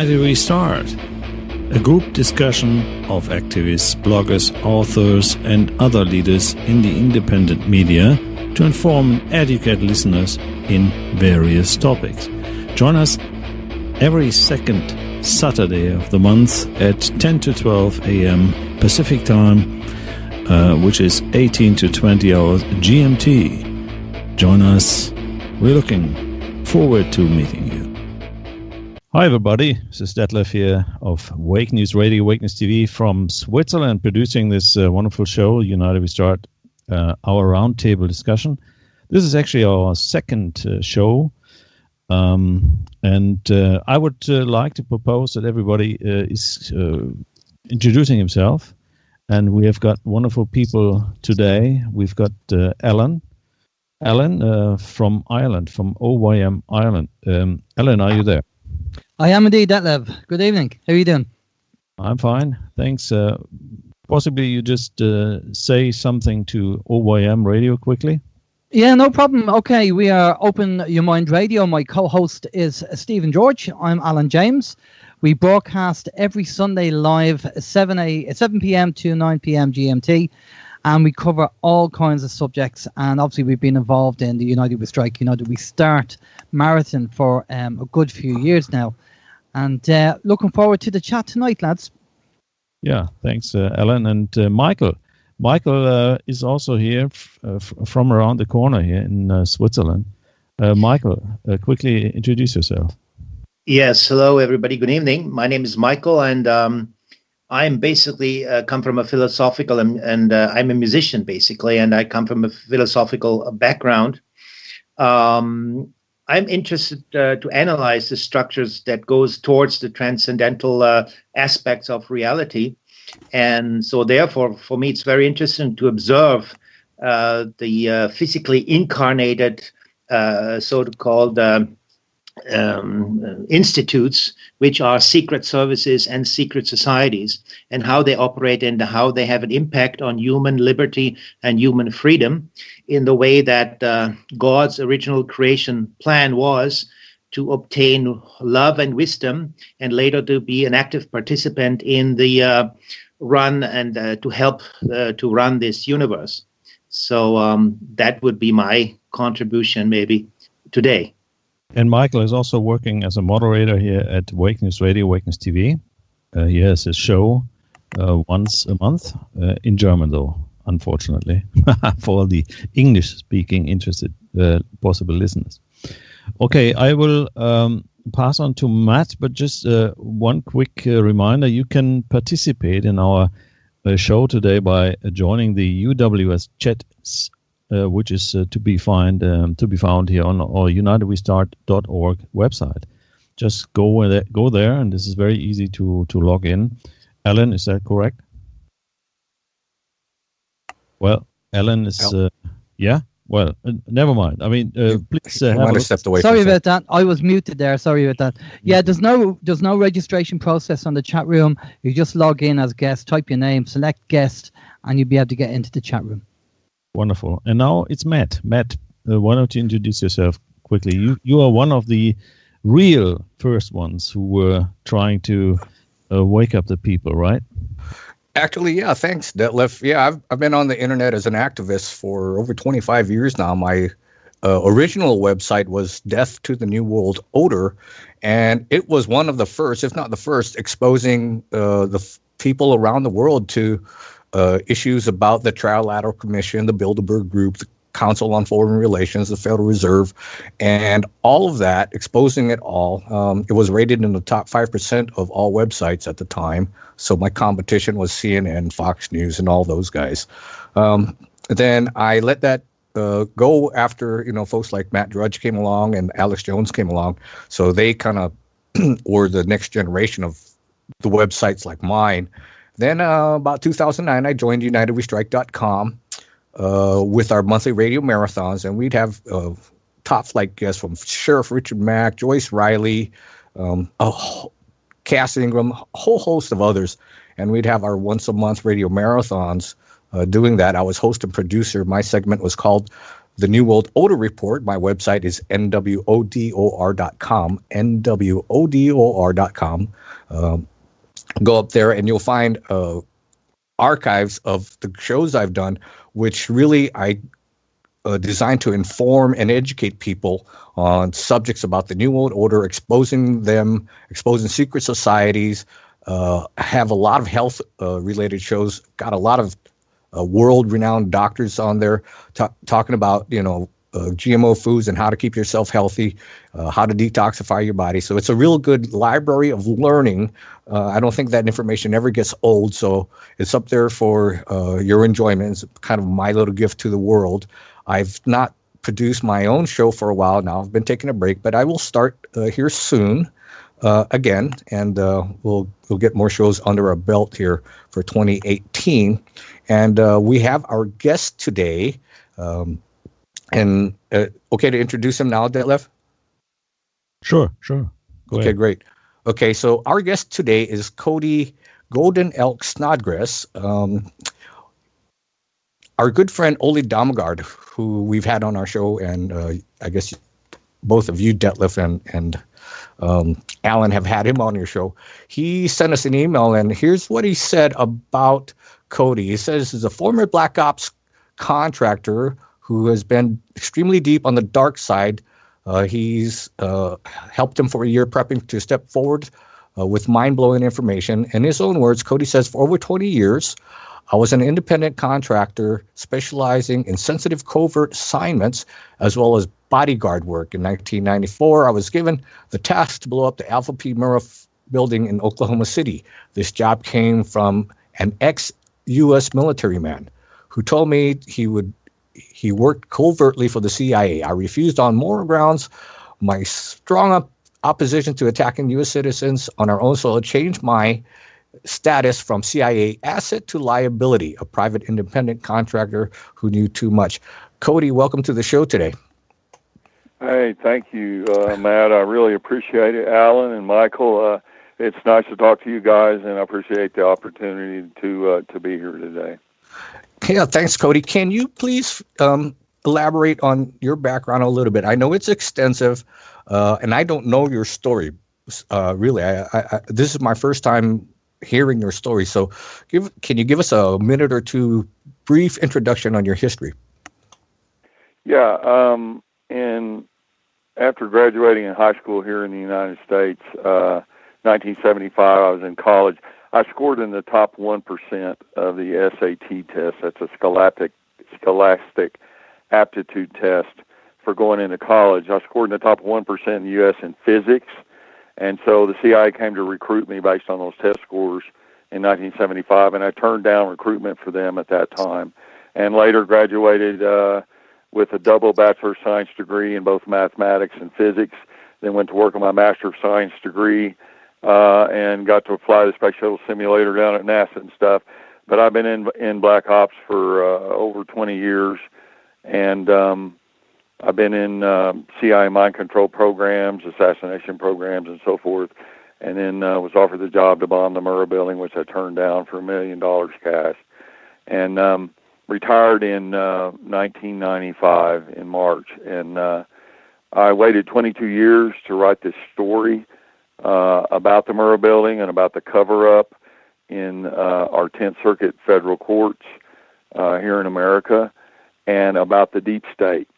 UnitedWeStart, a group discussion of activists, bloggers, authors, and other leaders in the independent media to inform and educate listeners in various topics. Join us every second Saturday of the month at 10 to 12 a.m. Pacific Time, which is 18 to 20 hours GMT. Join us. We're looking forward to meeting you. Hi everybody, this is Detlev here of Wake News Radio, Wake News TV from Switzerland, producing this wonderful show, UnitedWeStart, our roundtable discussion. This is actually our second show, and I would like to propose that everybody is introducing himself, and we have got wonderful people today. We've got Alan from Ireland, from OYM Ireland. Alan, are you there? I am indeed, Detlev. Good evening. How are you doing? I'm fine, thanks. Possibly you just say something to OYM Radio quickly? Yeah, no problem. Okay, we are Open Your Mind Radio. My co-host is Stephen George. I'm Alan James. We broadcast every Sunday live 7 p.m. to 9 p.m. GMT, and we cover all kinds of subjects. And obviously we've been involved in the UnitedWeStart marathon for a good few years now. And looking forward to the chat tonight, lads. Yeah, thanks, Alan. And Michael. Michael is also here from around the corner here in Switzerland. Michael, quickly introduce yourself. Yes, hello, everybody. Good evening. My name is Michael, and I'm basically come from a philosophical, and I'm a musician, basically, and I come from a philosophical background. I'm interested to analyze the structures that goes towards the transcendental aspects of reality. And so therefore, for me, it's very interesting to observe the physically incarnated so-called institutes, which are secret services and secret societies, and how they operate and how they have an impact on human liberty and human freedom, in the way that God's original creation plan was to obtain love and wisdom, and later to be an active participant in the run and to help to run this universe. So that would be my contribution maybe today. And Michael is also working as a moderator here at Wake News Radio, Wake News TV. He has a show once a month in German, though, unfortunately, for all the English-speaking interested possible listeners. Okay, I will pass on to Matt, but just one quick reminder. You can participate in our show today by joining the UWS chat, which is to be found here on our UnitedWeStart.org website. Just go there, and this is very easy to log in. Alan, is that correct? Well, Alan is yeah. Well, never mind. I mean, please have a look. Sorry about that. I was muted there. Sorry about that. Yeah, there's no registration process on the chat room. You just log in as guest, type your name, select guest, and you'll be able to get into the chat room. Wonderful. And now it's Matt. Matt, why don't you introduce yourself quickly? You are one of the real first ones who were trying to wake up the people, right? Actually, yeah, thanks, Detlev. Yeah, I've been on the internet as an activist for over 25 years now. My original website was Death to the New World Order, and it was one of the first, if not the first, exposing the people around the world to issues about the Trilateral Commission, the Bilderberg Group, the Council on Foreign Relations, the Federal Reserve, and all of that, exposing it all. It was rated in the top 5% of all websites at the time. So my competition was CNN, Fox News, and all those guys. Then I let that go after, folks like Matt Drudge came along and Alex Jones came along. So they kind of were the next generation of the websites like mine. Then about 2009, I joined UnitedWeStrike.com. with our monthly radio marathons, and we'd have top flight guests from Sheriff Richard Mack, Joyce Riley, Cass Ingram, a whole host of others. And we'd have our once a month radio marathons doing that. I was host and producer. My segment was called The New World Odor Report. My website is nwodor.com, nwodor.com. Go up there and you'll find archives of the shows I've done, which really I designed to inform and educate people on subjects about the New World Order, exposing secret societies, have a lot of health related shows, got a lot of world-renowned doctors on there talking about, GMO foods and how to keep yourself healthy, how to detoxify your body. So it's a real good library of learning. I don't think that information ever gets old, so it's up there for your enjoyment. It's kind of my little gift to the world. I've not produced my own show for a while now. I've been taking a break, but I will start here soon again, and we'll get more shows under our belt here for 2018. And we have our guest today. And okay to introduce him now, Detlev? Sure. Go okay, ahead. Great. Okay, so our guest today is Cody Golden Elk Snodgres. Our good friend Ole Damgaard, who we've had on our show, and I guess both of you, Detlev and Alan, have had him on your show. He sent us an email, and here's what he said about Cody. He says he's a former Black Ops contractor who has been extremely deep on the dark side. He's helped him for a year prepping to step forward with mind-blowing information. In his own words, Cody says, for over 20 years, I was an independent contractor specializing in sensitive covert assignments as well as bodyguard work. In 1994, I was given the task to blow up the Alpha P. Murrah building in Oklahoma City. This job came from an ex-U.S. military man who told me he worked covertly for the CIA. I refused on moral grounds. My strong opposition to attacking U.S. citizens on our own soil changed my status from CIA asset to liability, a private independent contractor who knew too much. Cody, welcome to the show today. Hey, thank you, Matt. I really appreciate it. Alan and Michael, it's nice to talk to you guys, and I appreciate the opportunity to be here today. Yeah, thanks, Cody. Can you please elaborate on your background a little bit? I know it's extensive, and I don't know your story, really. This is my first time hearing your story. So can you give us a minute or two brief introduction on your history? Yeah, and after graduating in high school here in the United States, 1975, I was in college. I scored in the top 1% of the SAT test. That's a scholastic aptitude test for going into college. I scored in the top 1% in the U.S. in physics, and so the CIA came to recruit me based on those test scores in 1975, and I turned down recruitment for them at that time, and later graduated with a double Bachelor of Science degree in both mathematics and physics, then went to work on my Master of Science degree, and got to fly the Space Shuttle simulator down at NASA and stuff. But I've been in Black Ops for over 20 years, and I've been in CIA mind control programs, assassination programs, and so forth, and then was offered the job to bomb the Murrah building, which I turned down for $1 million cash, and retired in 1995 in March. And I waited 22 years to write this story about the Murrah building and about the cover-up in our 10th Circuit federal courts here in America, and about the deep state.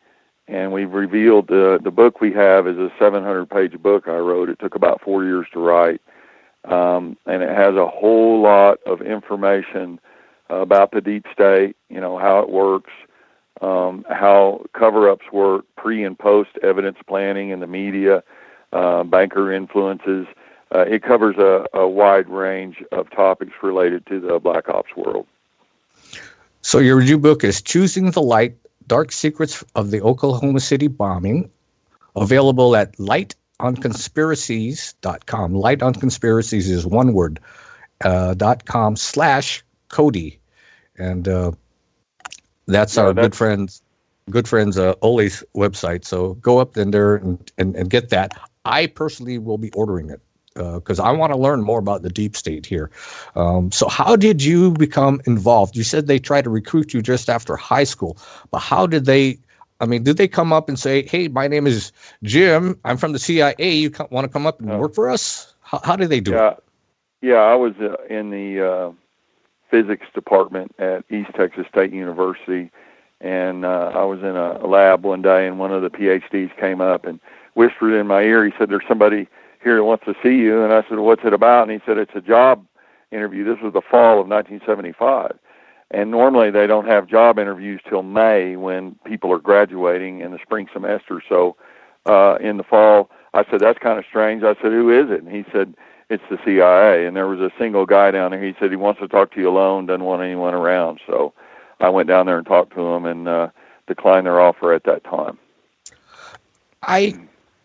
And we've revealed the book we have is a 700-page book I wrote. It took about 4 years to write, and it has a whole lot of information about the deep state, how it works, how cover-ups work, pre- and post-evidence planning in the media, banker influences. It covers a wide range of topics related to the Black Ops world. So your new book is Choosing the Light, Dark Secrets of the Oklahoma City Bombing, available at lightonconspiracies.com. Light on Conspiracies is one word, .com/Cody. And That's our good friends Ole's website. So go up in there and get that. I personally will be ordering it because I want to learn more about the deep state here. So how did you become involved? You said they tried to recruit you just after high school, but how did they? I mean, did they come up and say, "Hey, my name is Jim. I'm from the CIA. You want to come up and work for us?" How did they do it? Yeah, I was in the physics department at East Texas State University, and I was in a lab one day, and one of the PhDs came up and whispered in my ear. He said, "There's somebody here that wants to see you." And I said, "What's it about?" And he said, "It's a job interview." This was the fall of 1975. And normally they don't have job interviews till May when people are graduating in the spring semester. So in the fall, I said, "That's kind of strange." I said, "Who is it?" And he said, "It's the CIA." And there was a single guy down there. He said he wants to talk to you alone, doesn't want anyone around. So I went down there and talked to him and declined their offer at that time.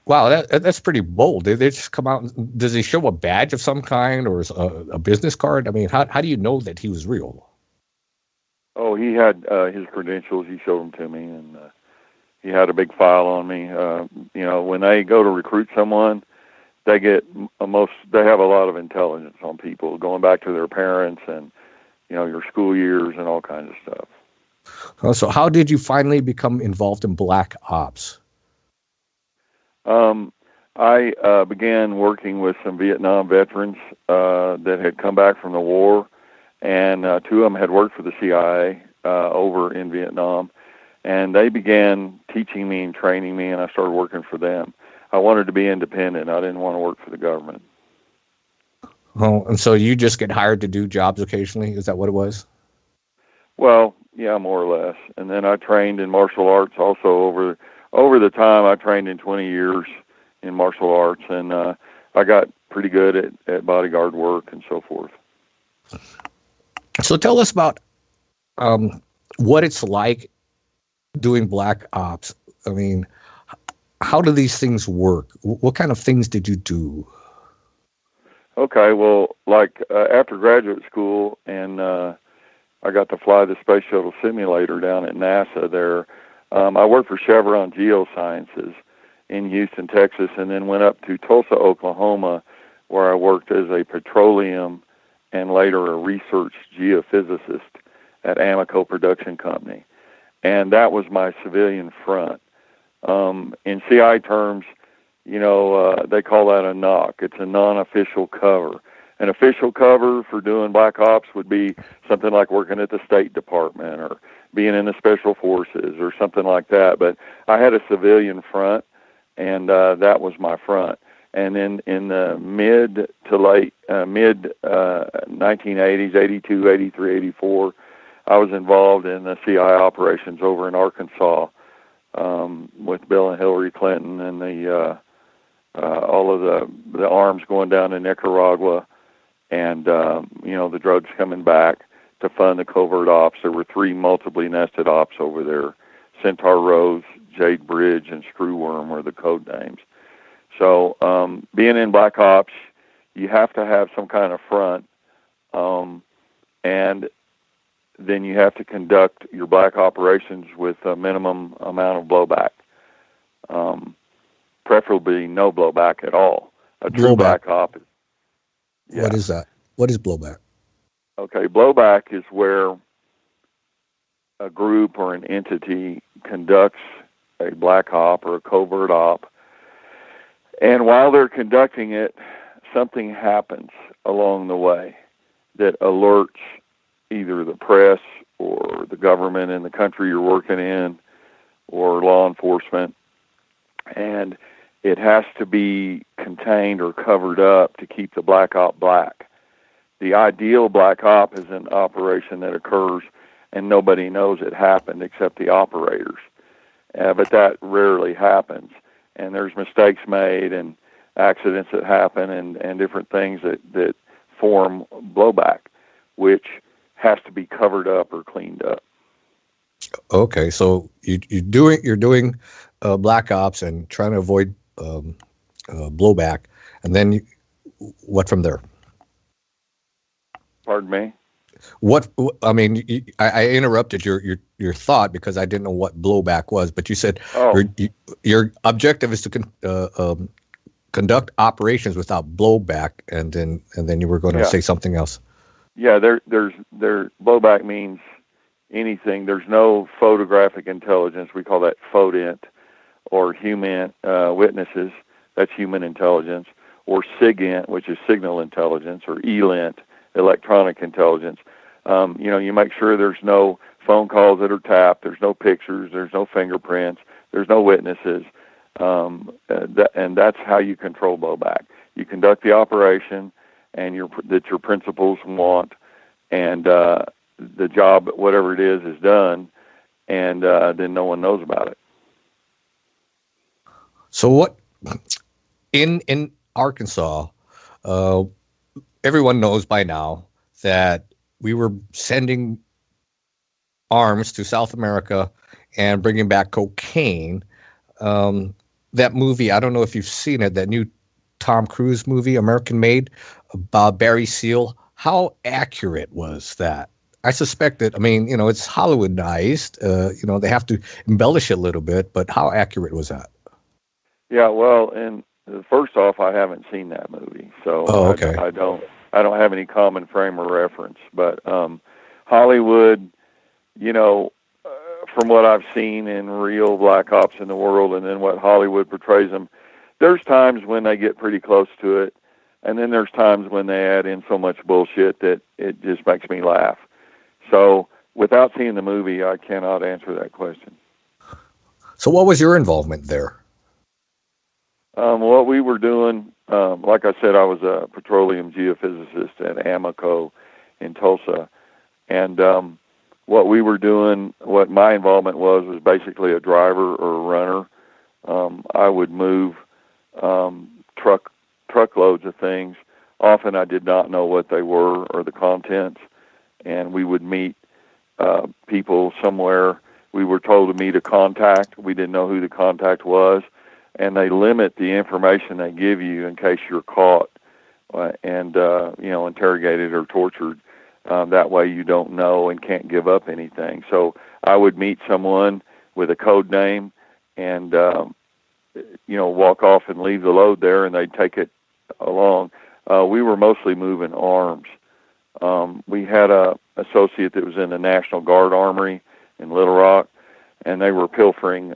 Wow, that's pretty bold. They just come out. Does he show a badge of some kind or a business card? I mean, how do you know that he was real? Oh, he had his credentials. He showed them to me, and he had a big file on me. When they go to recruit someone, they have a lot of intelligence on people, going back to their parents and your school years and all kinds of stuff. So, how did you finally become involved in Black Ops? I began working with some Vietnam veterans that had come back from the war. And two of them had worked for the CIA over in Vietnam, and they began teaching me and training me, and I started working for them. I wanted to be independent. I didn't want to work for the government. Oh, and so you just get hired to do jobs occasionally? Is that what it was? Well, yeah, more or less. And then I trained in martial arts also over the time. I trained in 20 years in martial arts, and I got pretty good at bodyguard work and so forth. So tell us about what it's like doing Black Ops. I mean, how do these things work? What kind of things did you do? Okay, well, after graduate school, and I got to fly the Space Shuttle simulator down at NASA there. I worked for Chevron Geosciences in Houston, Texas, and then went up to Tulsa, Oklahoma, where I worked as a petroleum and later a research geophysicist at Amoco Production Company. And that was my civilian front. In CI terms, they call that a NOC. It's a non-official cover. An official cover for doing Black Ops would be something like working at the State Department or being in the Special Forces or something like that. But I had a civilian front, and that was my front. And then in the mid 1980s, 82, 83, 84, I was involved in the CI operations over in Arkansas with Bill and Hillary Clinton and all of the arms going down to Nicaragua and, the drugs coming back to fund the covert ops. There were 3 multiply nested ops over there. Centaur Rose, Jade Bridge, and Screwworm were the code names. So being in Black Ops, you have to have some kind of front, and then you have to conduct your black operations with a minimum amount of blowback, preferably no blowback at all. A true Black Op. Yeah. What is that? What is blowback? Okay, blowback is where a group or an entity conducts a Black Op or a covert op, and while they're conducting it, something happens along the way that alerts either the press or the government in the country you're working in or law enforcement, and it has to be contained or covered up to keep the Black Op black. The ideal Black Op is an operation that occurs and nobody knows it happened except the operators, but that rarely happens. And there's mistakes made and accidents that happen and different things that form blowback, which has to be covered up or cleaned up. Okay, so you're doing Black Ops and trying to avoid blowback, and then what from there? Pardon me? I mean, I interrupted your thought because I didn't know what blowback was, but you said your objective is to conduct operations without blowback, and then you were going to say something else. Yeah, there's blowback means anything. There's no photographic intelligence. We call that FODINT, or human witnesses. That's human intelligence, or SIGINT, which is signal intelligence, or ELINT, electronic intelligence. You make sure there's no phone calls that are tapped, there's no pictures, there's no fingerprints, there's no witnesses, and that's how you control blowback. You conduct the operation and that your principals want, and the job, whatever it is done, and then no one knows about it. So what in Arkansas, everyone knows by now that we were sending arms to South America and bringing back cocaine. That movie, I don't know if you've seen it, that new Tom Cruise movie, American Made, about Barry Seal. How accurate was that? I suspect that, it's Hollywoodized. They have to embellish it a little bit, but how accurate was that? Yeah, well, and first off, I haven't seen that movie, so okay. I don't have any common frame of reference. But Hollywood, from what I've seen in real black ops in the world, and then what Hollywood portrays them, there's times when they get pretty close to it, and then there's times when they add in so much bullshit that it just makes me laugh. So without seeing the movie, I cannot answer that question. So what was your involvement there? What we were doing, like I said, I was a petroleum geophysicist at Amoco in Tulsa. And what we were doing, what my involvement was basically a driver or a runner. I would move truckloads of things. Often I did not know what they were or the contents. And we would meet people somewhere. We were told to meet a contact. We didn't know who the contact was. And they limit the information they give you in case you're caught and interrogated or tortured. That way you don't know and can't give up anything. So I would meet someone with a code name and, walk off and leave the load there, and they'd take it along. We were mostly moving arms. We had a associate that was in the National Guard Armory in Little Rock, and they were pilfering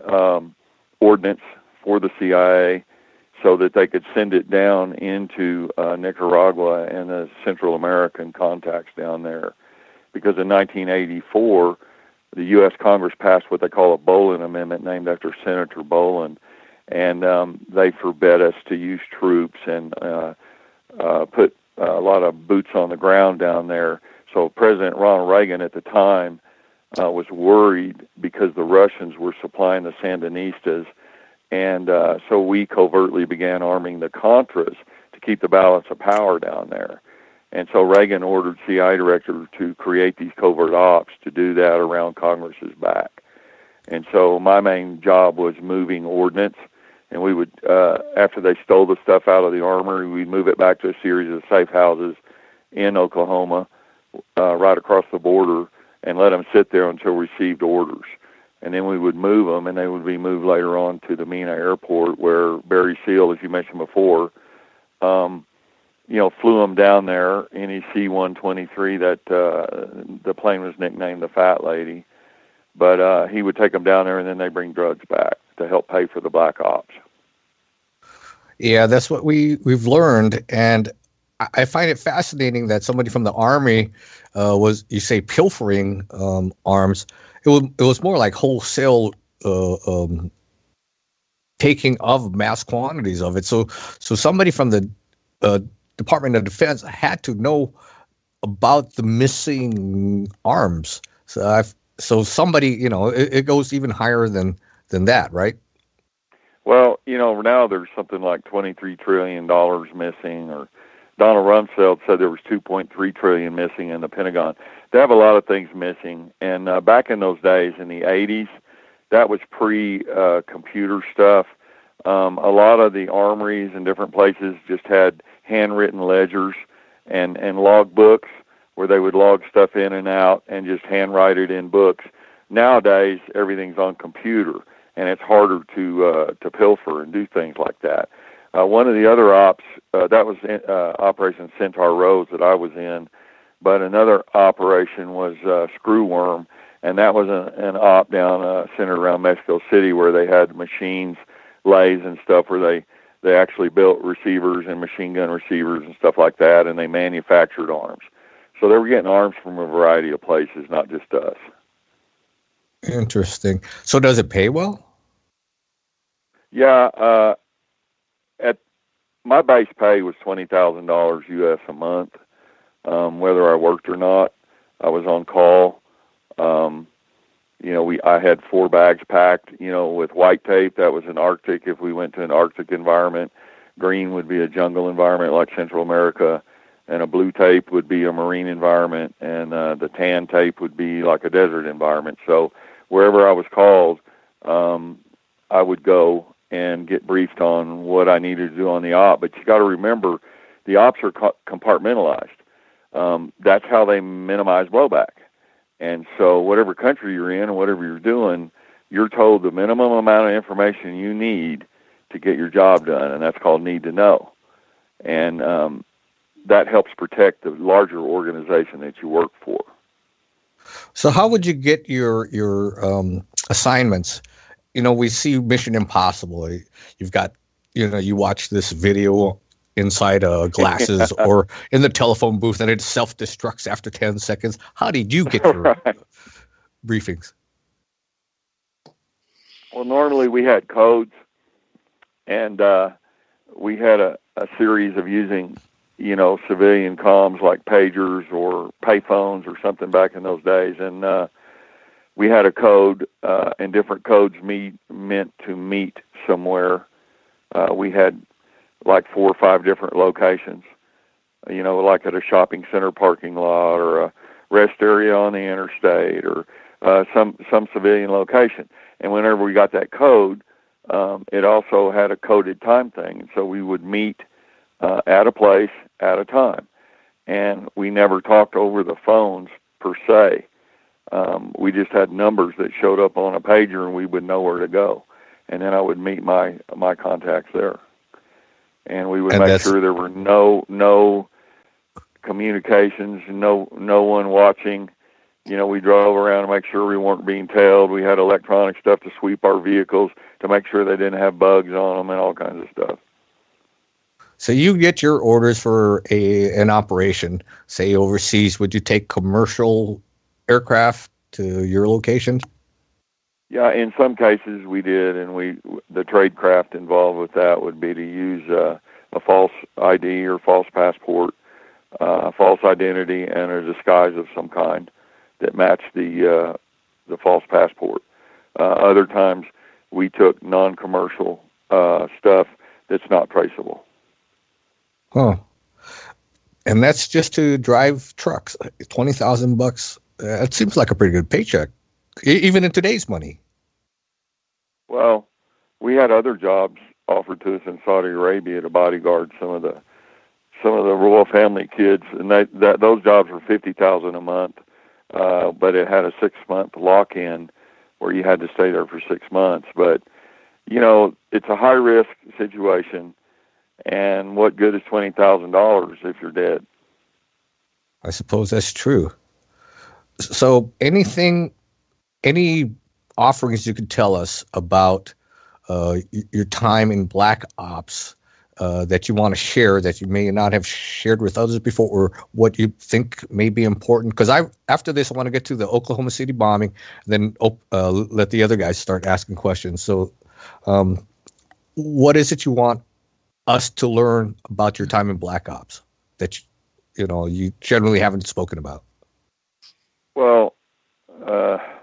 ordnance for the CIA so that they could send it down into Nicaragua and the Central American contacts down there. Because in 1984, the U.S. Congress passed what they call a Boland Amendment, named after Senator Boland, and they forbade us to use troops and put a lot of boots on the ground down there. So President Ronald Reagan at the time was worried because the Russians were supplying the Sandinistas. And so we covertly began arming the Contras to keep the balance of power down there. And so Reagan ordered CIA director to create these covert ops to do that around Congress's back. And so my main job was moving ordnance. And we would, after they stole the stuff out of the armory, we'd move it back to a series of safe houses in Oklahoma, right across the border, and let them sit there until we received orders. And then we would move them, and they would be moved later on to the Mena Airport, where Barry Seal, as you mentioned before, flew them down there in his C-123. That the plane was nicknamed the Fat Lady. But he would take them down there, and then they bring drugs back to help pay for the black ops. Yeah, that's what we've learned, and I find it fascinating that somebody from the Army was, you say, pilfering arms. It was more like wholesale taking of mass quantities of it. So somebody from the Department of Defense had to know about the missing arms. So somebody, it goes even higher than that, right? Well, now there's something like $23 trillion missing, or Donald Rumsfeld said there was $2.3 trillion missing in the Pentagon. They have a lot of things missing. And back in those days, in the 80s, that was pre-computer stuff. A lot of the armories and different places just had handwritten ledgers and log books where they would log stuff in and out and just handwrite it in books. Nowadays, everything's on computer, and it's harder to pilfer and do things like that. One of the other ops, that was Operation Centaur Rose that I was in, but another operation was Screwworm, and that was an op down centered around Mexico City where they had machines, lathes and stuff where they actually built receivers and machine gun receivers and stuff like that, and they manufactured arms. So they were getting arms from a variety of places, not just us. Interesting. So does it pay well? Yeah, at my base pay was $20,000 US a month, whether I worked or not. I was on call. I had 4 bags packed, with white tape. That was an Arctic if we went to an Arctic environment. Green would be a jungle environment like Central America, and a blue tape would be a marine environment, and the tan tape would be like a desert environment. So wherever I was called, I would go and get briefed on what I needed to do on the op. But you got to remember, the ops are compartmentalized. That's how they minimize blowback. And so whatever country you're in and whatever you're doing, you're told the minimum amount of information you need to get your job done, and that's called need to know. And that helps protect the larger organization that you work for. So how would you get your assignments? We see Mission Impossible. You've got, you watch this video inside glasses or in the telephone booth, and it self-destructs after 10 seconds. How did you get your briefings? Well, normally we had codes, and we had a series of using, civilian comms like pagers or payphones or something back in those days. And we had a code, and different codes meant to meet somewhere. We had like 4 or 5 different locations, like at a shopping center parking lot or a rest area on the interstate or some civilian location. And whenever we got that code, it also had a coded time thing. And so we would meet at a place at a time. And we never talked over the phones per se. We just had numbers that showed up on a pager, and we would know where to go. And then I would meet my contacts there. And we would make sure there were no communications, no one watching. We drove around to make sure we weren't being tailed. We had electronic stuff to sweep our vehicles to make sure they didn't have bugs on them and all kinds of stuff. So you get your orders for an operation, say overseas. Would you take commercial aircraft to your location? Yeah, in some cases we did, and the trade craft involved with that would be to use a false ID or false passport, false identity, and a disguise of some kind that matched the false passport. Other times we took non-commercial stuff that's not traceable. Huh. And that's just to drive trucks. $20,000. That seems like a pretty good paycheck, even in today's money. Well, we had other jobs offered to us in Saudi Arabia to bodyguard some of the royal family kids, and those jobs were $50,000 a month, but it had a 6-month lock-in where you had to stay there for 6 months. But it's a high-risk situation, and what good is $20,000 if you're dead? I suppose that's true. So any offerings you could tell us about your time in Black Ops that you want to share that you may not have shared with others before, or what you think may be important? Because after this, I want to get to the Oklahoma City bombing, then let the other guys start asking questions. So what is it you want us to learn about your time in Black Ops that you generally haven't spoken about? Well,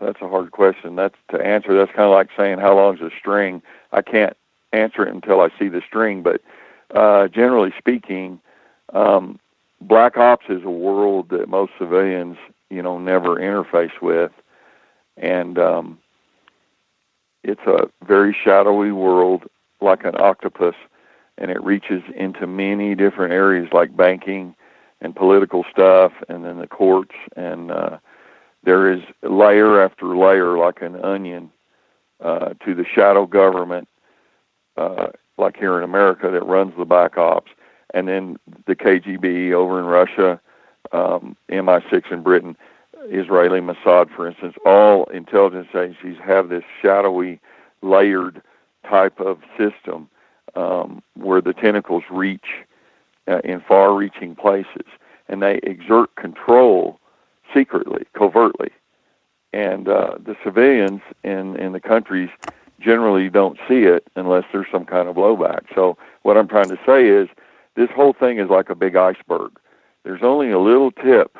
that's a hard question. That's to answer. That's kind of like saying how long's a string. I can't answer it until I see the string. But generally speaking, Black Ops is a world that most civilians, never interface with, and it's a very shadowy world, like an octopus, and it reaches into many different areas like banking and political stuff, and then the courts, and there is layer after layer, like an onion, to the shadow government, like here in America, that runs the black ops, and then the KGB over in Russia, MI6 in Britain, Israeli Mossad, for instance. All intelligence agencies have this shadowy, layered type of system where the tentacles reach in far-reaching places, and they exert control secretly, covertly. And the civilians in the countries generally don't see it unless there's some kind of blowback. So what I'm trying to say is this whole thing is like a big iceberg. There's only a little tip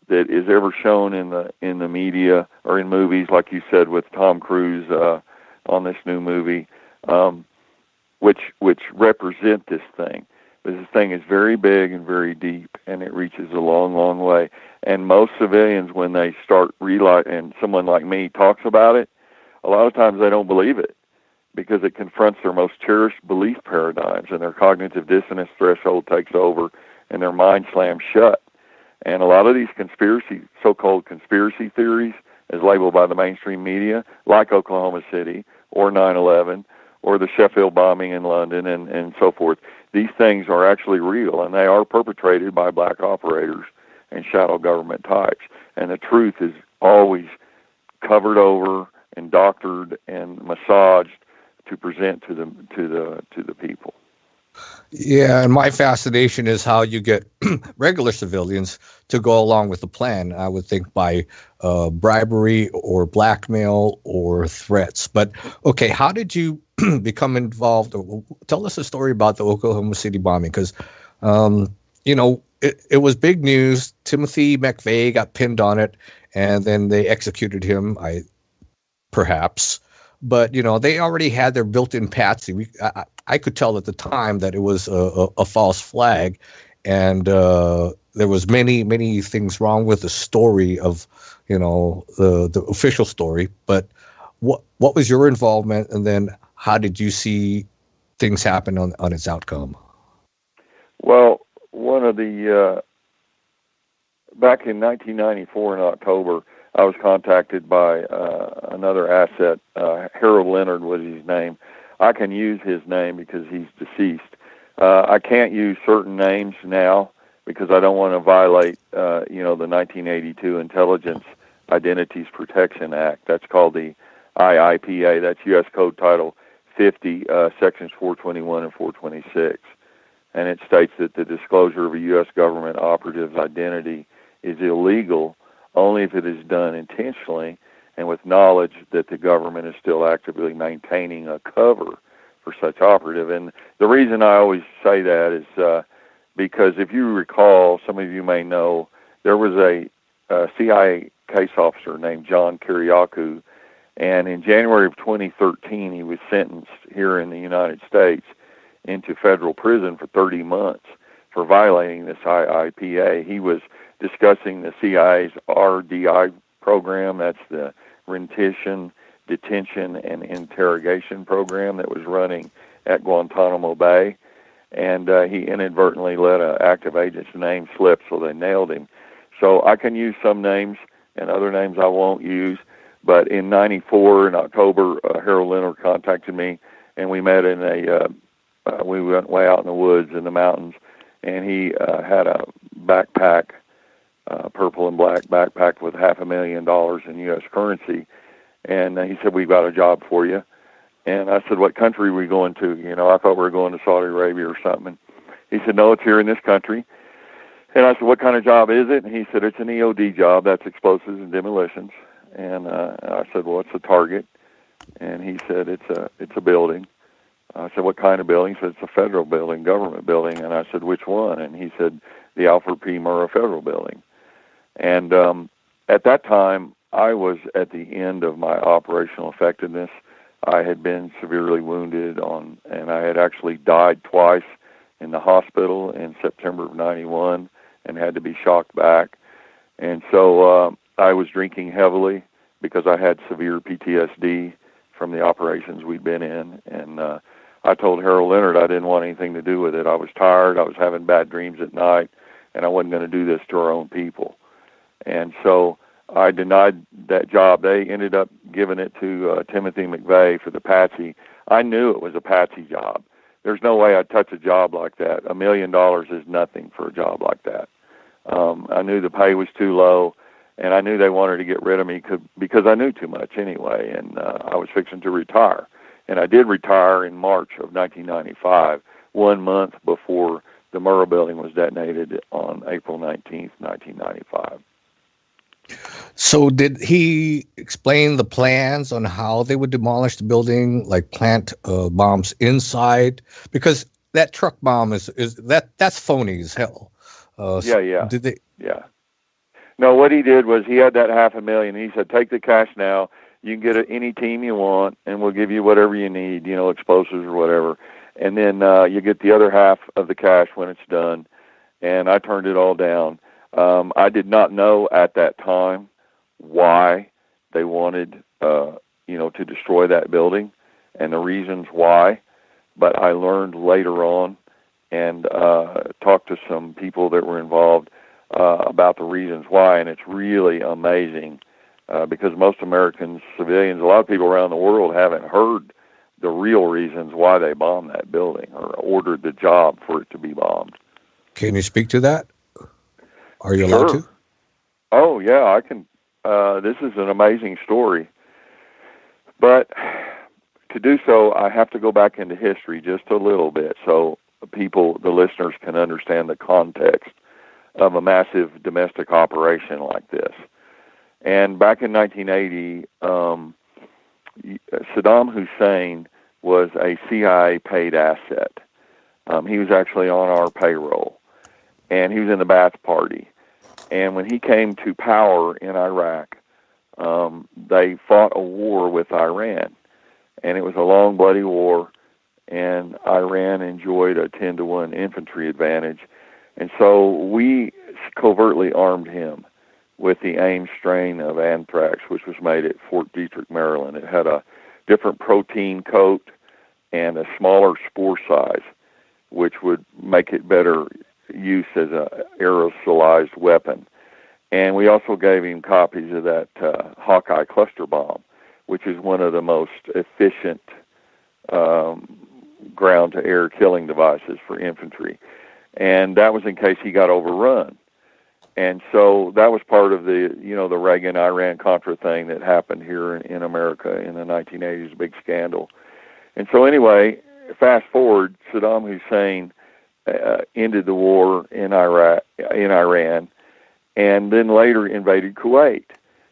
that is ever shown in the media or in movies, like you said with Tom Cruise on this new movie, which represent this thing. But this thing is very big and very deep, and it reaches a long, long way. And most civilians, when they start realizing, and someone like me talks about it, a lot of times they don't believe it because it confronts their most cherished belief paradigms, and their cognitive dissonance threshold takes over, and their mind slams shut. And a lot of these so-called conspiracy theories, as labeled by the mainstream media, like Oklahoma City or 9/11 or the Sheffield bombing in London and so forth, these things are actually real, and they are perpetrated by black operators and shadow government types. And the truth is always covered over and doctored and massaged to present to the people. Yeah, and my fascination is how you get regular civilians to go along with the plan. I would think by bribery or blackmail or threats. But, okay, how did you become involved? Tell us a story about the Oklahoma City bombing, because, it was big news. Timothy McVeigh got pinned on it, and then they executed him, perhaps. But, they already had their built-in patsy. I could tell at the time that it was a false flag, and there was many things wrong with the story of, the official story. But what was your involvement, and then how did you see things happen on its outcome? Well, one of the back in 1994 in October, I was contacted by another asset. Harold Leonard was his name. I can use his name because he's deceased. I can't use certain names now because I don't want to violate, the 1982 Intelligence Identities Protection Act. That's called the IIPA. That's U.S. Code Title 50, Sections 421 and 426. And it states that the disclosure of a U.S. government operative's identity is illegal only if it is done intentionally and with knowledge that the government is still actively maintaining a cover for such operative. And the reason I always say that is because if you recall, some of you may know, there was a CIA case officer named John Kiriakou, and in January of 2013, he was sentenced here in the United States into federal prison for 30 months for violating this IIPA. He was discussing the CIA's RDI program. That's the Rendition, Detention, and Interrogation program that was running at Guantanamo Bay. And he inadvertently let an active agent's name slip, so they nailed him. So I can use some names, and other names I won't use. But in 94, in October, Harold Leonard contacted me, and we met in we went way out in the woods in the mountains, and he had a backpack, purple and black backpack with $500,000 in U.S. currency. And he said, "We've got a job for you." And I said, "What country are we going to?" I thought we were going to Saudi Arabia or something. And he said, "No, it's here in this country." And I said, "What kind of job is it?" And he said, "It's an EOD job. That's explosives and demolitions." And I said, "Well, what's the target?" And he said, it's a building. I said, "What kind of building?" He said, "It's a federal building, government building." And I said, "Which one?" And he said, "The Alfred P. Murrah Federal Building." And at that time, I was at the end of my operational effectiveness. I had been severely wounded and I had actually died twice in the hospital in September of 91 and had to be shocked back. And so I was drinking heavily because I had severe PTSD from the operations we'd been in. And I told Harold Leonard I didn't want anything to do with it. I was tired. I was having bad dreams at night. and I wasn't going to do this to our own people. And so I denied that job. They ended up giving it to Timothy McVeigh for the Patsy. I knew it was a Patsy job. There's no way I'd touch a job like that. $1 million is nothing for a job like that. I knew the pay was too low, and I knew they wanted to get rid of me because I knew too much anyway, and I was fixing to retire. And I did retire in March of 1995, 1 month before the Murrah building was detonated on April 19th, 1995. So did he explain the plans on how they would demolish the building, like plant bombs inside? Because that truck bomb that's phony as hell. Yeah. Did they? Yeah. No, what he did was he had that $500,000. He said, take the cash now. You can get any team you want, and we'll give you whatever you need, explosives or whatever. And then you get the other half of the cash when it's done. And I turned it all down. I did not know at that time why they wanted, to destroy that building and the reasons why. But I learned later on and talked to some people that were involved about the reasons why. And it's really amazing because most Americans, civilians, a lot of people around the world haven't heard the real reasons why they bombed that building or ordered the job for it to be bombed. Can you speak to that? Are you allowed to? Oh, yeah, I can. This is an amazing story. But to do so, I have to go back into history just a little bit so the listeners can understand the context of a massive domestic operation like this. And back in 1980, Saddam Hussein was a CIA-paid asset. He was actually on our payroll, and he was in the Ba'ath Party. And when he came to power in Iraq, they fought a war with Iran, and it was a long, bloody war, and Iran enjoyed a 10-to-1 infantry advantage. And so we covertly armed him with the AIM strain of anthrax, which was made at Fort Detrick, Maryland. It had a different protein coat and a smaller spore size, which would make it better use as an aerosolized weapon. And we also gave him copies of that Hawkeye cluster bomb, which is one of the most efficient ground-to-air killing devices for infantry. And that was in case he got overrun. And so that was part of the, the Reagan-Iran-Contra thing that happened here in America in the 1980s, a big scandal. And so anyway, fast forward, Saddam Hussein ended the war in Iran, and then later invaded Kuwait.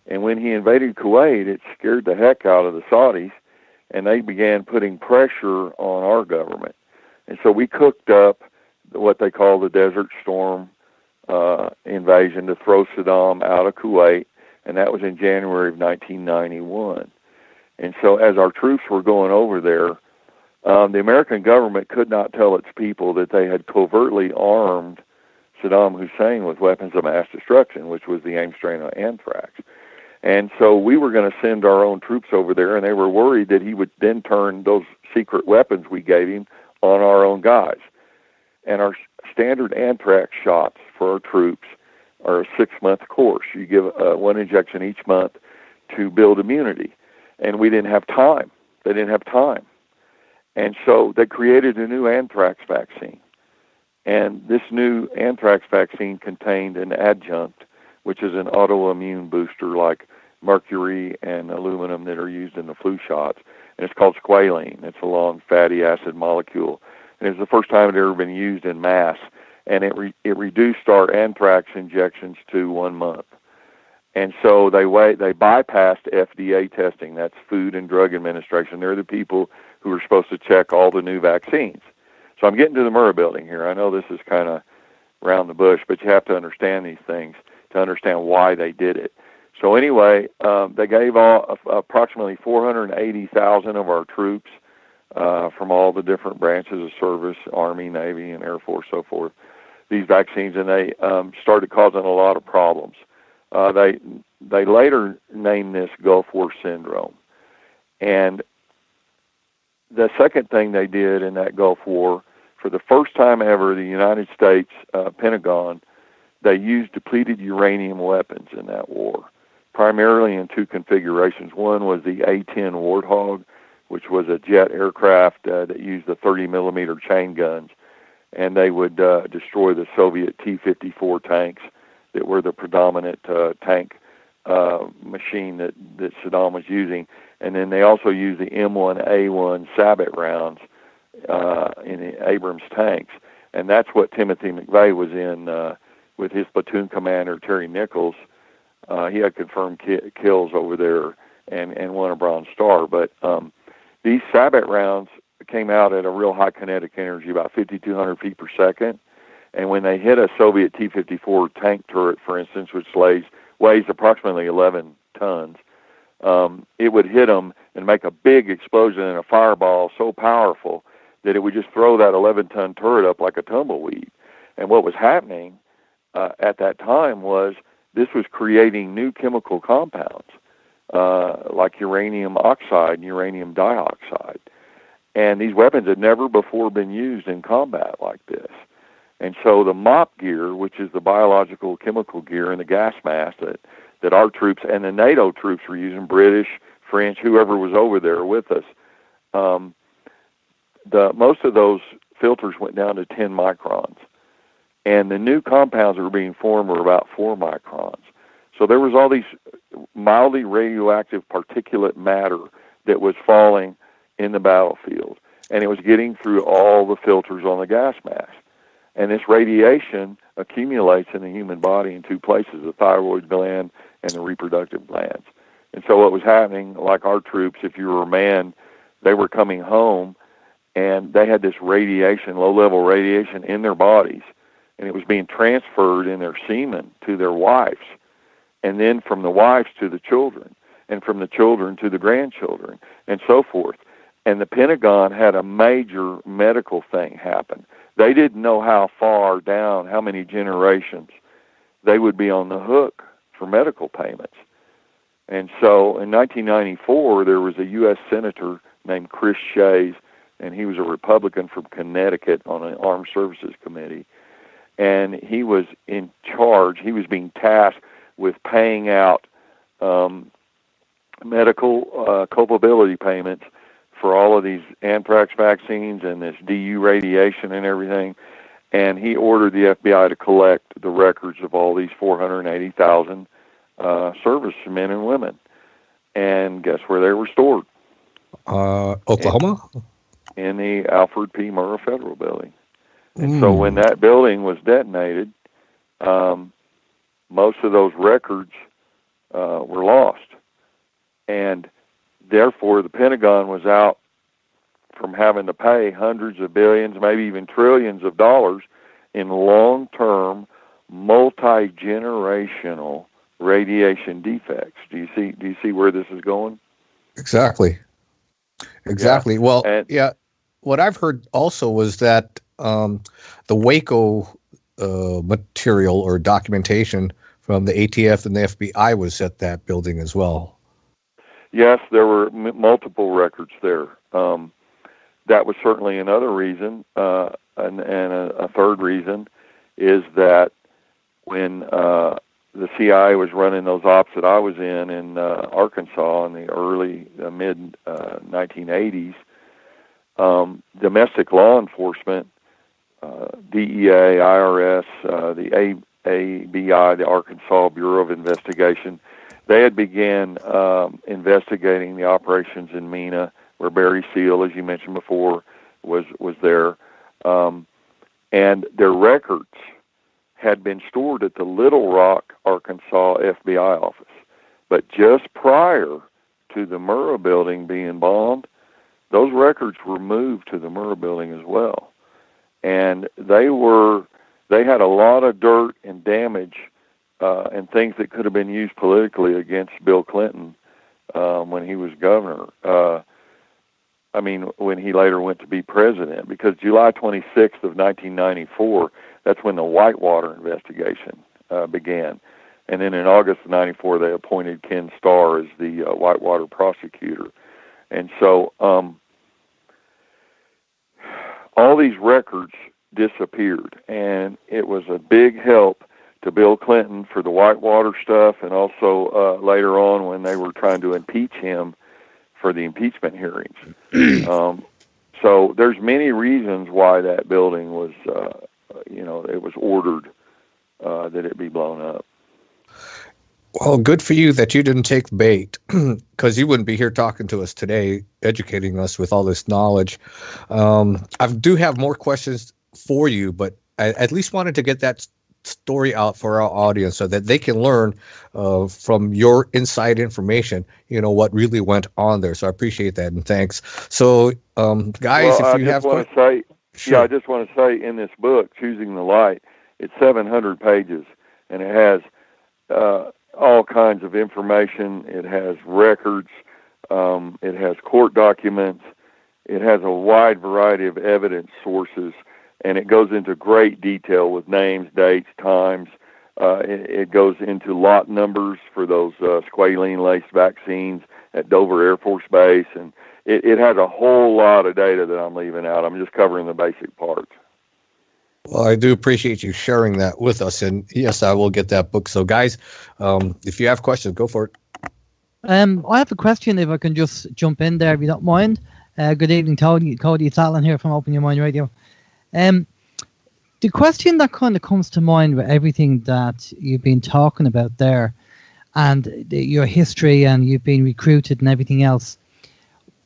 And when he invaded Kuwait, it scared the heck out of the Saudis, and they began putting pressure on our government. And so we cooked up what they call the Desert Storm invasion to throw Saddam out of Kuwait, and that was in January of 1991. And so as our troops were going over there, the American government could not tell its people that they had covertly armed Saddam Hussein with weapons of mass destruction, which was the AIM strain of anthrax. And so we were going to send our own troops over there, and they were worried that he would then turn those secret weapons we gave him on our own guys. And our standard anthrax shots for our troops are a 6-month course. You give one injection each month to build immunity. And we didn't have time. They didn't have time. And so they created a new anthrax vaccine. And this new anthrax vaccine contained an adjunct, which is an autoimmune booster like mercury and aluminum that are used in the flu shots. And it's called squalene. It's a long fatty acid molecule. And it's the first time it had ever been used in mass. And it reduced our anthrax injections to 1 month. And so they bypassed FDA testing. That's Food and Drug Administration. They're the people who are supposed to check all the new vaccines. So I'm getting to the Murrah building here. I know this is kind of around the bush, but you have to understand these things to understand why they did it. So anyway, they gave approximately 480,000 of our troops from all the different branches of service, Army, Navy, and Air Force, so forth, these vaccines, and they started causing a lot of problems. They later named this Gulf War syndrome. And the second thing they did in that Gulf War, for the first time ever, the United States Pentagon they used depleted uranium weapons in that war, primarily in two configurations. One was the A-10 Warthog, which was a jet aircraft that used the 30-millimeter chain guns, and they would destroy the Soviet T-54 tanks that were the predominant tank machine that Saddam was using. And then they also used the M1A1 Sabot rounds in the Abrams tanks. And that's what Timothy McVeigh was in with his platoon commander, Terry Nichols. He had confirmed kills over there and won a Bronze Star. But these Sabot rounds came out at a real high kinetic energy, about 5,200 feet per second. And when they hit a Soviet T-54 tank turret, for instance, which weighs approximately 11 tons, it would hit them and make a big explosion in a fireball so powerful that it would just throw that 11-ton turret up like a tumbleweed. And what was happening at that time was this was creating new chemical compounds like uranium oxide and uranium dioxide. And these weapons had never before been used in combat like this. And so the MOP gear, which is the biological chemical gear and the gas mask that our troops and the NATO troops were using, British, French, whoever was over there with us, most of those filters went down to 10 microns. And the new compounds that were being formed were about 4 microns. So there was all these mildly radioactive particulate matter that was falling in the battlefield. And it was getting through all the filters on the gas mask. And this radiation accumulates in the human body in two places, the thyroid gland and the reproductive glands. And so what was happening, like our troops, if you were a man, they were coming home and they had this radiation, low-level radiation in their bodies, and it was being transferred in their semen to their wives, and then from the wives to the children, and from the children to the grandchildren, and so forth. And the Pentagon had a major medical thing happen. They didn't know how far down, how many generations they would be on the hook for medical payments. And so in 1994, there was a U.S. Senator named Chris Shays, and he was a Republican from Connecticut on an Armed Services Committee. And he was in charge. He was being tasked with paying out medical culpability payments for all of these anthrax vaccines and this DU radiation and everything. And he ordered the FBI to collect the records of all these 480,000 servicemen and women. And guess where they were stored? Oklahoma? In the Alfred P. Murrah Federal Building. And so when that building was detonated, most of those records were lost. And therefore, the Pentagon was out from having to pay hundreds of billions, maybe even trillions of dollars in long-term, multi-generational radiation defects. Do you see where this is going? Exactly. Yeah. Well, what I've heard also was that the Waco material or documentation from the ATF and the FBI was at that building as well. Yes, there were multiple records there. That was certainly another reason, and a third reason is that when the CIA was running those ops that I was in Arkansas in the early mid 1980s, domestic law enforcement, DEA, IRS, the ABI, the Arkansas Bureau of Investigation, they had began investigating the operations in Mena, where Barry Seal, as you mentioned before, was there, and their records had been stored at the Little Rock, Arkansas FBI office. But just prior to the Murrah building being bombed, those records were moved to the Murrah building as well. And they had a lot of dirt and damage and things that could have been used politically against Bill Clinton when he was governor. When he later went to be president, because July 26th of 1994, that's when the Whitewater investigation began. And then in August of 94, they appointed Ken Starr as the Whitewater prosecutor. And so all these records disappeared, and it was a big help to Bill Clinton for the Whitewater stuff, and also later on when they were trying to impeach him for the impeachment hearings. So there's many reasons why that building was, it was ordered that it be blown up. Well, good for you that you didn't take bait, because you wouldn't be here talking to us today, educating us with all this knowledge. I do have more questions for you, but I at least wanted to get that story out for our audience so that they can learn from your inside information, what really went on there. So I appreciate that, and thanks. So, guys, if you have questions. Sure. Yeah, I just want to say in this book, Choosing the Light, it's 700 pages, and it has all kinds of information. It has records. It has court documents. It has a wide variety of evidence sources, and it goes into great detail with names, dates, times. It goes into lot numbers for those squalene-laced vaccines at Dover Air Force Base, and it has a whole lot of data that I'm leaving out. I'm just covering the basic parts. Well, I do appreciate you sharing that with us, and yes, I will get that book. So, guys, if you have questions, go for it. I have a question, if I can just jump in there, if you don't mind. Good evening, Cody. It's Alan here from Open Your Mind Radio. The question that kind of comes to mind with everything that you've been talking about there, and your history, and you've been recruited and everything else,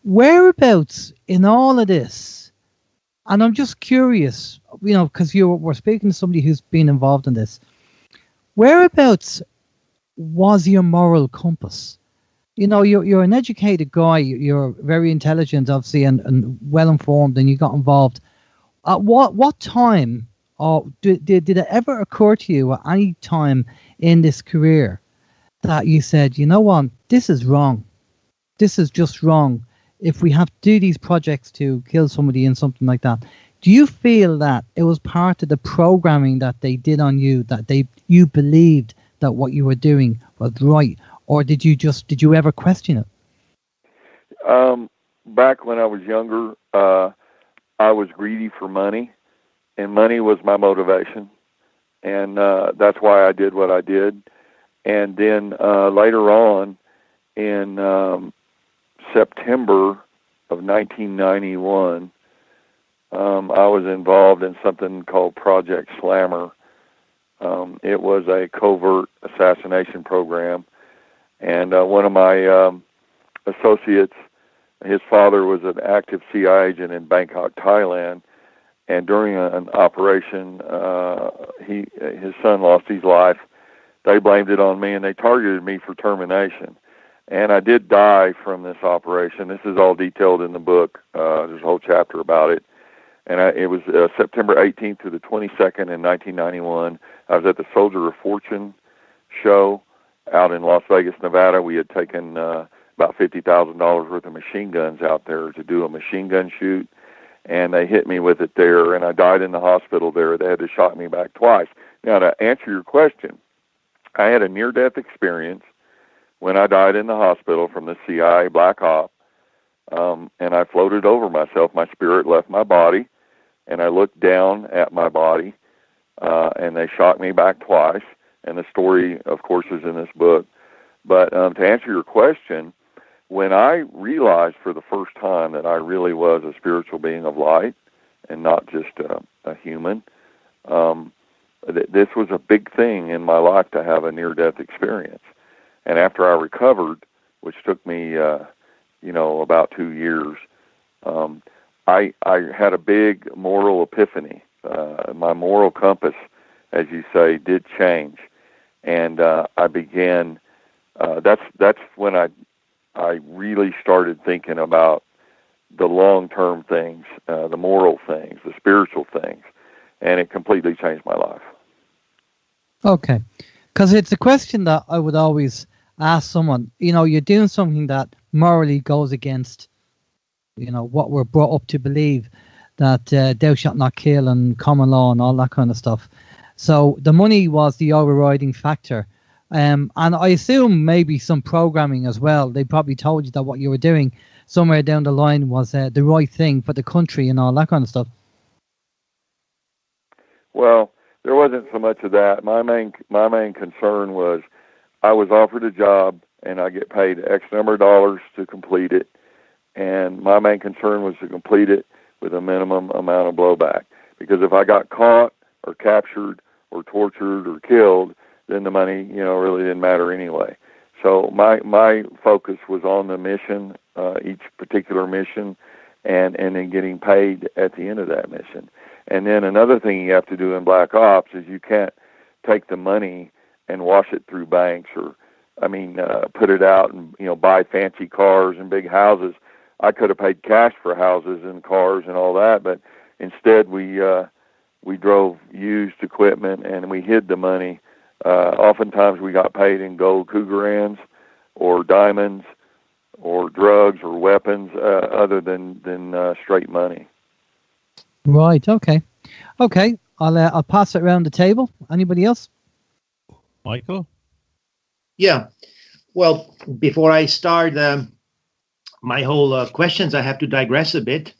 whereabouts in all of this, and I'm just curious, because we're speaking to somebody who's been involved in this, whereabouts was your moral compass? You're an educated guy, you're very intelligent, obviously, and well-informed, and you got involved. At what time, or did it ever occur to you at any time in this career that you said, you know what, this is wrong. This is just wrong. If we have to do these projects to kill somebody and something like that, do you feel that it was part of the programming that they did on you, that you believed that what you were doing was right, or did you ever question it? Back when I was younger, I was greedy for money, and money was my motivation, and that's why I did what I did. And then later on, in September of 1991, I was involved in something called Project Slammer. It was a covert assassination program, and one of my associates, his father was an active CIA agent in Bangkok, Thailand, and during an operation, his son lost his life. They blamed it on me, and they targeted me for termination. And I did die from this operation. This is all detailed in the book. There's a whole chapter about it. And it was September 18th to the 22nd in 1991. I was at the Soldier of Fortune show out in Las Vegas, Nevada. We had taken about $50,000 worth of machine guns out there to do a machine gun shoot, and they hit me with it there, and I died in the hospital there. They had to shot me back twice. Now, to answer your question, I had a near-death experience when I died in the hospital from the CIA Black Op, and I floated over myself. My spirit left my body, and I looked down at my body, and they shot me back twice, and the story, of course, is in this book. But to answer your question, when I realized for the first time that I really was a spiritual being of light and not just a human, this was a big thing in my life to have a near-death experience. And after I recovered, which took me, about 2 years, I had a big moral epiphany. My moral compass, as you say, did change. And I began, that's when I really started thinking about the long-term things, the moral things, the spiritual things, and it completely changed my life. Okay. Because it's a question that I would always ask someone. You're doing something that morally goes against, what we're brought up to believe, that thou shalt not kill and common law and all that kind of stuff. So the money was the overriding factor. And I assume maybe some programming as well. They probably told you that what you were doing somewhere down the line was the right thing for the country and all that kind of stuff. Well, there wasn't so much of that. My main concern was I was offered a job and I get paid X number of dollars to complete it, and my main concern was to complete it with a minimum amount of blowback. Because if I got caught or captured or tortured or killed, then the money, really didn't matter anyway. So my focus was on the mission, each particular mission, and then getting paid at the end of that mission. And then another thing you have to do in Black Ops is you can't take the money and wash it through banks or, put it out and, buy fancy cars and big houses. I could have paid cash for houses and cars and all that, but instead we drove used equipment and we hid the money. Oftentimes we got paid in gold Cougarans or diamonds or drugs or weapons other than straight money. Right. Okay. I'll pass it around the table. Anybody else? Michael? Yeah. Well, before I start my whole questions, I have to digress a bit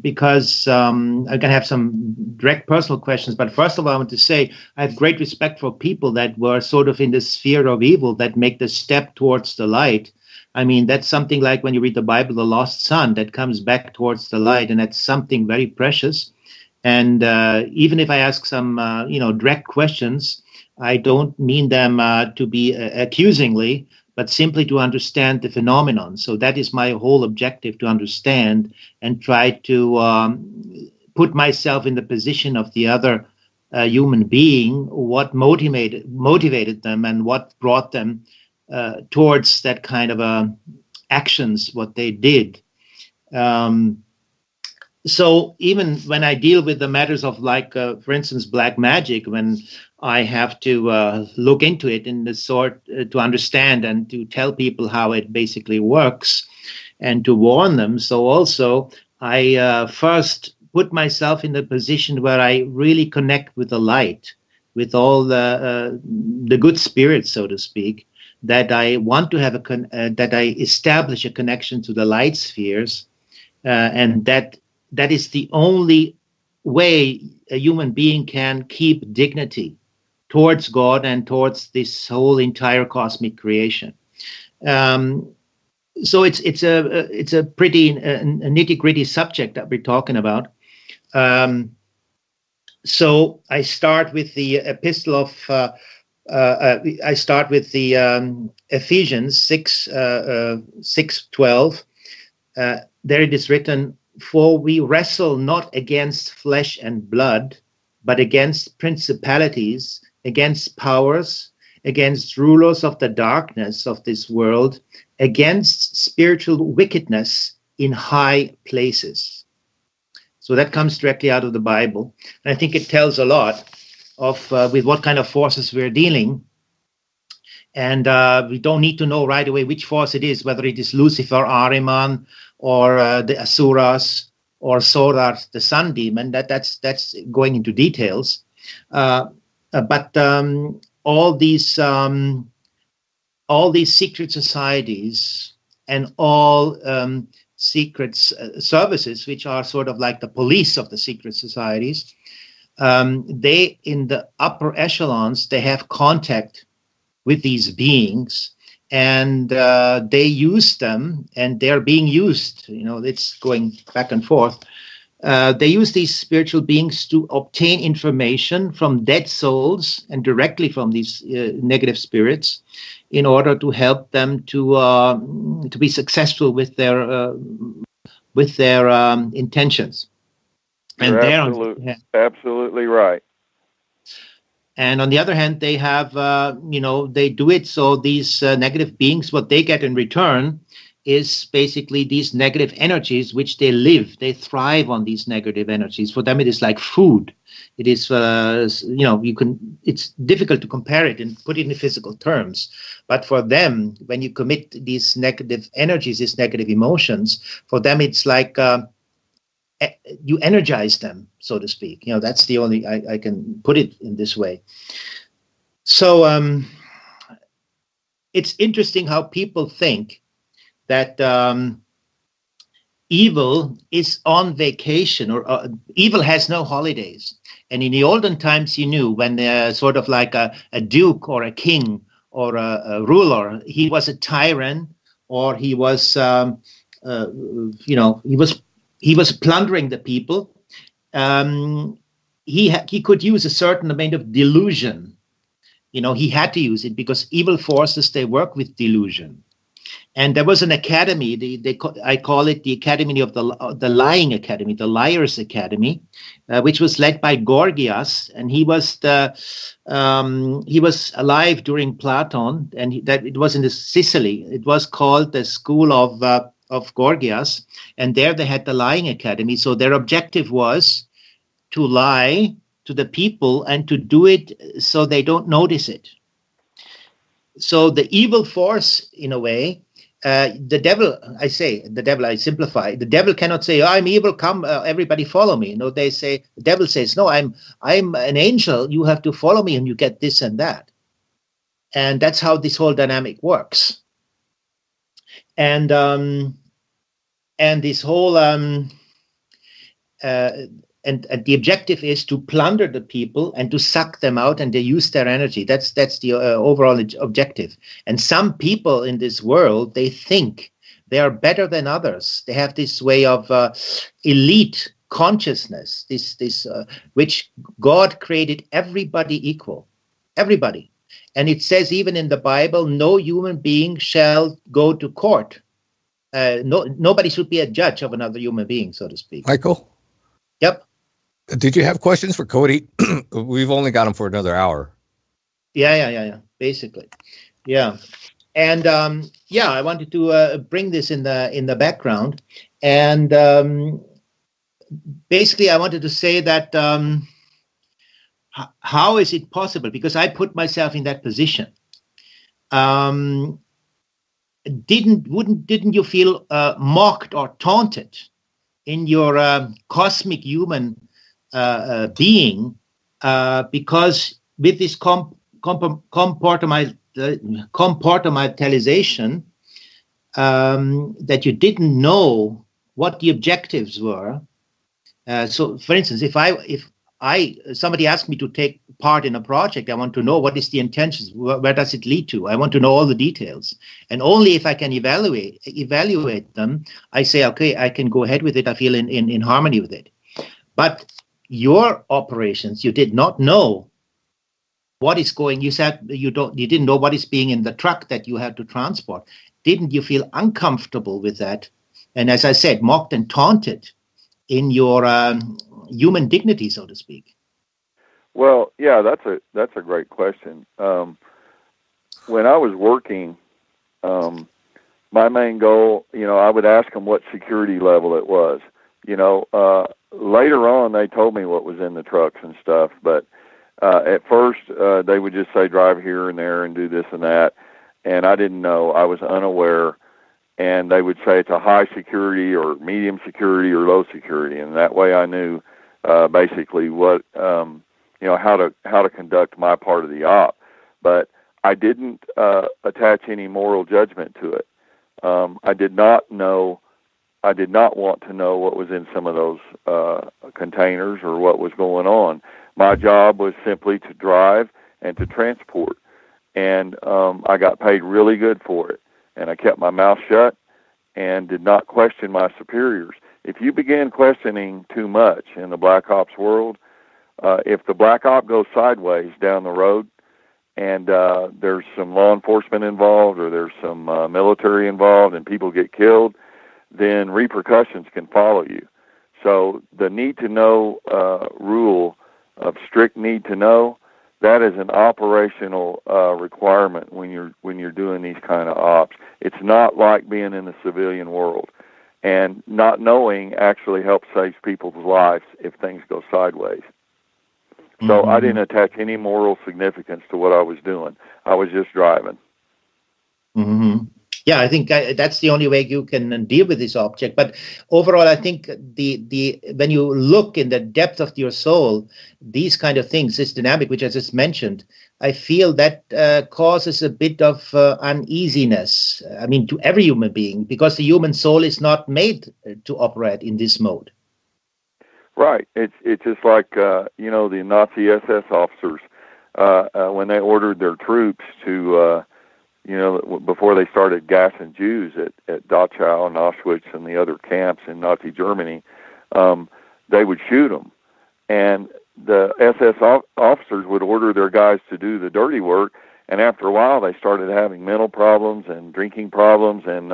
because I'm going to have some direct personal questions. But first of all, I want to say I have great respect for people that were sort of in the sphere of evil that make the step towards the light. I mean, that's something like when you read the Bible, the lost son that comes back towards the light, and that's something very precious. And even if I ask some, direct questions, I don't mean them to be accusingly, but simply to understand the phenomenon. So that is my whole objective, to understand and try to put myself in the position of the other human being, what motivated them and what brought them towards that kind of actions, what they did. So even when I deal with the matters of for instance, black magic, when I have to look into it in the sort to understand and to tell people how it basically works and to warn them. So also I first put myself in the position where I really connect with the light, with all the good spirits, so to speak, that I want to have that I establish a connection to the light spheres, and that is the only way a human being can keep dignity towards God and towards this whole entire cosmic creation. So it's a pretty nitty-gritty subject that we're talking about. So I start with the epistle of Ephesians 6:12. There it is written, "For we wrestle not against flesh and blood, but against principalities, against powers, against rulers of the darkness of this world, against spiritual wickedness in high places." So that comes directly out of the Bible. And I think it tells a lot of with what kind of forces we're dealing. And we don't need to know right away which force it is, whether it is Lucifer, Ahriman, or the Asuras, or Sorar, the sun demon. That's going into details. But all these secret societies and all secret services, which are sort of like the police of the secret societies, they, in the upper echelons, they have contact with these beings, and they use them, and they're being used. It's going back and forth. They use these spiritual beings to obtain information from dead souls and directly from these negative spirits, in order to help them to be successful with their intentions. You're absolutely right. And on the other hand, they have, they do it so these negative beings, what they get in return is basically these negative energies, which they live. They thrive on these negative energies. For them, it is like food. It is, it's difficult to compare it and put it in physical terms. But for them, when you commit these negative energies, these negative emotions, for them, it's like you energize them, so to speak. That's the only, I can put it in this way. So it's interesting how people think that evil is on vacation, or evil has no holidays. And in the olden times, you knew when sort of like a duke or a king or a ruler, he was a tyrant, or he was, he was plundering the people. He could use a certain amount of delusion. He had to use it because evil forces, they work with delusion. And there was an academy, I call it the Academy of the Lying Academy, the Liars Academy, which was led by Gorgias, and he was alive during Platon, and it was in Sicily. It was called the School of Gorgias, and there they had the Lying Academy. So their objective was to lie to the people and to do it so they don't notice it. So the evil force, in a way. The devil, I simplify. The devil cannot say, oh, I'm evil, come, everybody follow me. No, the devil says, no, I'm an angel, you have to follow me and you get this and that. And that's how this whole dynamic works. And this whole, and the objective is to plunder the people and to suck them out, and they use their energy. That's the overall objective. And some people in this world, they think they are better than others. They have this way of elite consciousness, this which God created everybody equal, everybody. And it says even in the Bible, no human being shall go to court. Nobody should be a judge of another human being, so to speak. Michael? Yep. Did you have questions for Cody? We've only got him for another hour. Yeah. Basically, yeah. And I wanted to bring this in the background, and basically, I wanted to say that how is it possible? Because I put myself in that position. Didn't you feel mocked or taunted in your cosmic human being, because with this compartmentalization, that you didn't know what the objectives were. So, for instance, if somebody asked me to take part in a project, I want to know what is the intentions, where does it lead to? I want to know all the details, and only if I can evaluate them, I say, okay, I can go ahead with it. I feel in harmony with it. But your operations, you did not know what is going. You said you didn't know what is being in the truck that you had to transport. Didn't you feel uncomfortable with that? And as I said, mocked and taunted in your human dignity, so to speak. Well, yeah, that's a great question. When I was working, my main goal, I would ask them what security level it was. Later on, they told me what was in the trucks and stuff, but at first, they would just say, drive here and there and do this and that, and I didn't know. I was unaware, and they would say it's a high security or medium security or low security, and that way I knew basically what, how to conduct my part of the op. But I didn't attach any moral judgment to it. I did not want to know what was in some of those containers or what was going on. My job was simply to drive and to transport, and I got paid really good for it. And I kept my mouth shut and did not question my superiors. If you begin questioning too much in the black ops world, if the black op goes sideways down the road and there's some law enforcement involved or there's some military involved and people get killed, then repercussions can follow you. So the need to know rule of strict need to know, that is an operational requirement when you're doing these kind of ops. It's not like being in the civilian world. And not knowing actually helps save people's lives if things go sideways. So I didn't attach any moral significance to what I was doing. I was just driving. Mm-hmm. Yeah, I think that's the only way you can deal with this object. But overall, I think the when you look in the depth of your soul, these kind of things, this dynamic, which I just mentioned, I feel that causes a bit of uneasiness. I mean, to every human being, because the human soul is not made to operate in this mode. Right. It's just like the Nazi SS officers when they ordered their troops to before they started gassing Jews at Dachau and Auschwitz and the other camps in Nazi Germany, they would shoot them, and the SS officers would order their guys to do the dirty work. And after a while, they started having mental problems and drinking problems, and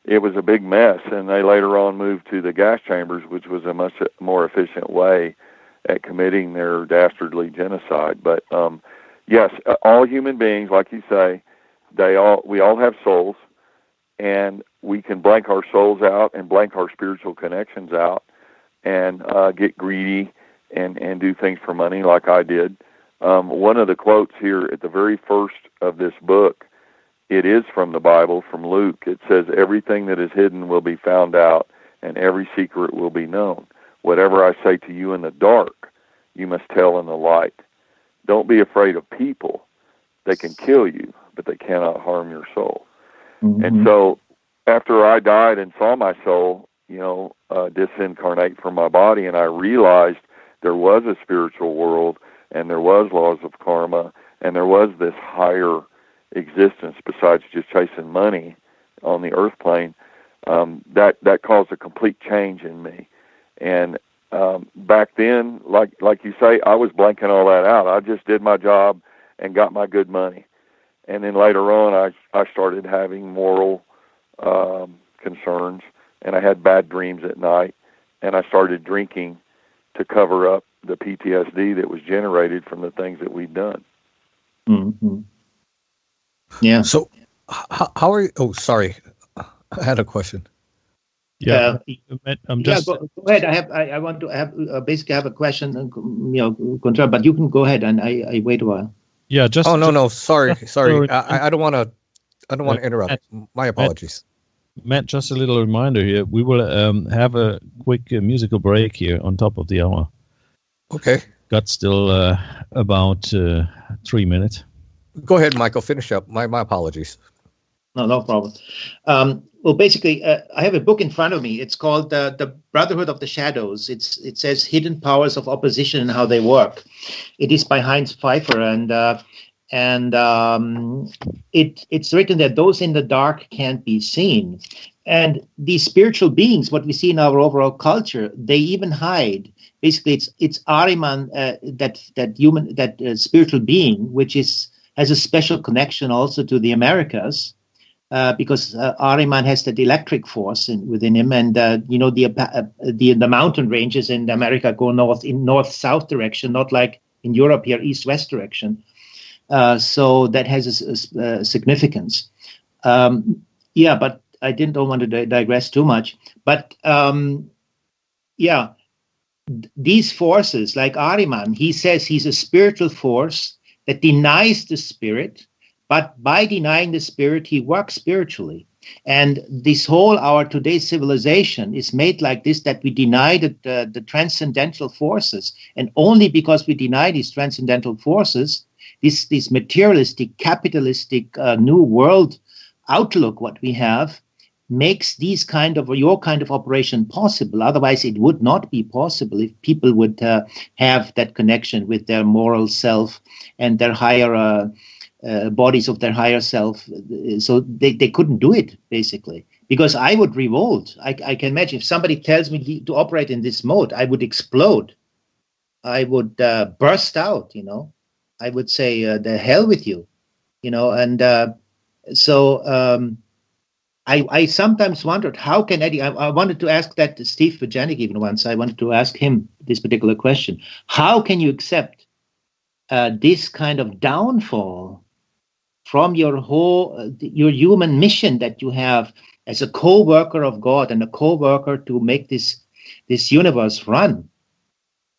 it was a big mess. And they later on moved to the gas chambers, which was a much more efficient way at committing their dastardly genocide. But yes, all human beings, like you say, we all have souls, and we can blank our souls out and blank our spiritual connections out and get greedy and do things for money like I did. One of the quotes here at the very first of this book, it is from the Bible, from Luke. It says, "Everything that is hidden will be found out, and every secret will be known. Whatever I say to you in the dark, you must tell in the light. Don't be afraid of people. They can kill you, but they cannot harm your soul." Mm-hmm. And so after I died and saw my soul, disincarnate from my body, and I realized there was a spiritual world, and there was laws of karma, and there was this higher existence besides just chasing money on the earth plane, that caused a complete change in me. And back then, like you say, I was blanking all that out. I just did my job and got my good money. And then later on, I started having moral concerns, and I had bad dreams at night, and I started drinking to cover up the PTSD that was generated from the things that we've done. Mm-hmm. Yeah. So, how are you? Oh, sorry, I had a question. Yeah, I'm just. Go ahead. I want to have basically have a question, control, but you can go ahead, and I wait a while. Yeah, just. Oh no, sorry. I don't want to interrupt. My apologies. Matt, just a little reminder here. We will have a quick musical break here on top of the hour. Okay. Got still about 3 minutes. Go ahead, Michael. Finish up. My apologies. No problem. Well, basically, I have a book in front of me. It's called The Brotherhood of the Shadows. It says Hidden Powers of Opposition and How They Work. It is by Heinz Pfeiffer, and it's written that those in the dark can't be seen. And these spiritual beings, what we see in our overall culture, they even hide. Basically, it's Ahriman, that spiritual being, which has a special connection also to the Americas, because Ahriman has that electric force within him, and the mountain ranges in America go north-south direction, not like in Europe here, east-west direction. So that has a significance. But I don't want to digress too much. But these forces, like Ahriman, he says he's a spiritual force that denies the spirit, but by denying the spirit, he works spiritually. And this whole our today's civilization is made like this, that we deny the transcendental forces. And only because we deny these transcendental forces, this materialistic, capitalistic new world outlook, what we have, makes your kind of operation possible. Otherwise, it would not be possible if people would have that connection with their moral self and their higher bodies of their higher self. So they couldn't do it, basically. Because I would revolt. I can imagine if somebody tells me to operate in this mode, I would explode. I would burst out, I would say, the hell with you, I sometimes wondered, how can Eddie, I wanted to ask that to Steve Vajanik even once. I wanted to ask him this particular question. How can you accept this kind of downfall from your human mission that you have as a co-worker of God and a co-worker to make this universe run?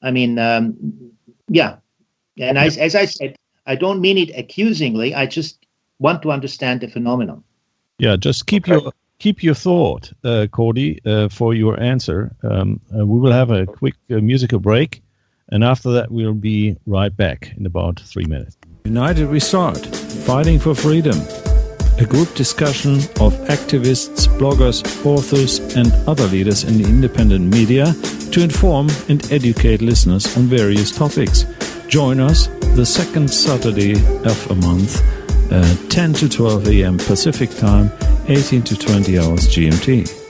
I mean, And as I said, I don't mean it accusingly. I just want to understand the phenomenon. Yeah, just keep your thought, Cody, for your answer. We will have a quick musical break, and after that we'll be right back in about 3 minutes. UnitedWeStart, fighting for freedom. A group discussion of activists, bloggers, authors, and other leaders in the independent media to inform and educate listeners on various topics. Join us the second Saturday of a month, 10 to 12 a.m. Pacific Time, 18 to 20 hours GMT.